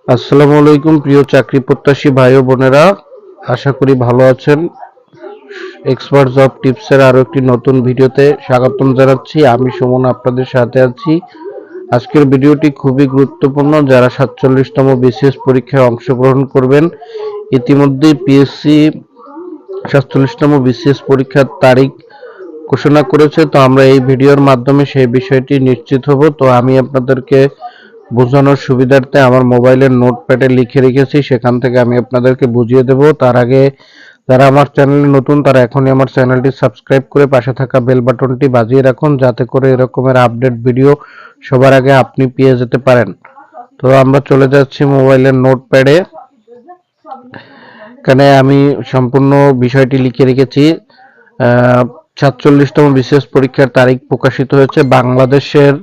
আসসালামু আলাইকুম প্রিয় চাকরি প্রত্যাশী ভাই ও বোনেরা, আশা করি ভালো আছেন। এক্সপার্ট জব টিপসের আরো একটি নতুন ভিডিওতে স্বাগতম জানাচ্ছি। আমি সুমন আপনাদের সাথে আছি। আজকের ভিডিওটি খুবই গুরুত্বপূর্ণ। যারা ৪৭তম বিসিএস পরীক্ষায় অংশগ্রহণ করবেন, ইতিমধ্যেই পিএসসি ৪৭তম বিসিএস পরীক্ষার তারিখ ঘোষণা করেছে। তো আমরা এই ভিডিওর মাধ্যমে সেই বিষয়টি নিশ্চিত হব। তো আমি আপনাদেরকে বোঝানোর সুবিধার্থে আমার মোবাইলের নোটপ্যাডে লিখে রেখেছি, সেখান থেকে আমি আপনাদেরকে বুঝিয়ে দেব। তার আগে যারা আমার চ্যানেলে নতুন, তারা এখনই আমার চ্যানেলটি সাবস্ক্রাইব করে পাশে থাকা বেল বাটনটি বাজিয়ে রাখুন, যাতে করে এরকমের আপডেট ভিডিও সবার আগে আপনি পেয়ে যেতে পারেন। তো আমরা চলে যাচ্ছি মোবাইলের নোটপ্যাডে। এখানে আমি সম্পূর্ণ বিষয়টি লিখে রেখেছি। ৪৭তম বিসিএস পরীক্ষার তারিখ প্রকাশিত হয়েছে। বাংলাদেশের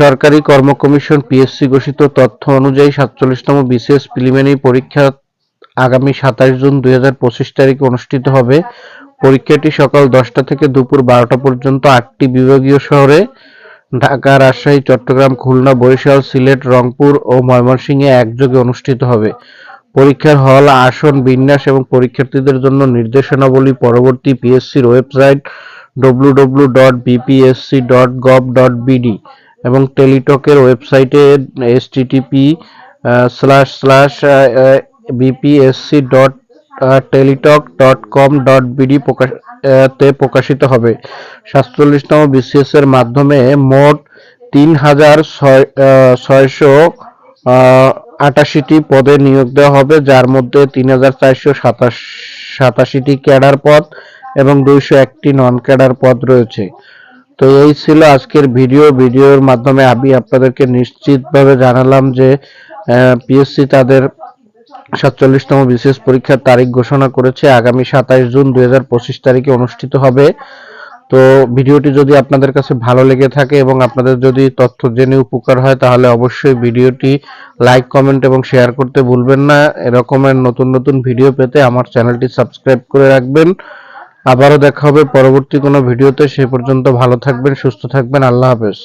সরকারি কর্ম কমিশন পিএসসি ঘোষিত তথ্য অনুযায়ী ৪৭তম বিসিএস প্রিলিমিনারি পরীক্ষা আগামী ২৭ জুন ২০২৫ তারিখে অনুষ্ঠিত হবে। পরীক্ষাটি সকাল ১০টা থেকে দুপুর ১২টা পর্যন্ত ৮টি বিভাগীয় শহরে ঢাকা, রাজশাহী, চট্টগ্রাম, খুলনা, বরিশাল, সিলেট, রংপুর ও ময়মনসিংহে একযোগে অনুষ্ঠিত হবে। পরীক্ষার হল, আসন বিন্যাস এবং পরীক্ষার্থীদের জন্য নির্দেশনাবলী পরবর্তী পিএসসির ওয়েবসাইট www.bpsc.gov.bd এবং টেলিটকের ওয়েবসাইটে http://bpsc.teletalk.com.bd তে প্রকাশিত হবে। ৪৭তম বিসিএস এর মাধ্যমে মোট ৩,৬৮৮টি পদে নিয়োগ দেওয়া হবে, যার মধ্যে ৩,৪৮৭টি ক্যাডার পদ এবং ২০১টি নন ক্যাডার পদ রয়েছে। তো এই ছিল আজকের ভিডিওর মাধ্যমে আমি আপনাদেরকে নিশ্চিতভাবে জানালাম যে পিএসসি তাদের ৪৭তম বিসিএস পরীক্ষার তারিখ ঘোষণা করেছে। আগামী ২৭ জুন ২০২৫ তারিখে অনুষ্ঠিত হবে। তো ভিডিওটি যদি আপনাদের কাছে ভালো লেগে থাকে এবং আপনাদের যদি তথ্য জেনে উপকার হয়, তাহলে অবশ্যই ভিডিওটি লাইক, কমেন্ট এবং শেয়ার করতে ভুলবেন না। এরকমের নতুন নতুন ভিডিও পেতে আমার চ্যানেলটি সাবস্ক্রাইব করে রাখবেন। আবারও দেখা হবে পরবর্তী কোনো ভিডিওতে। সে পর্যন্ত ভালো থাকবেন, সুস্থ থাকবেন। আল্লাহ হাফেজ।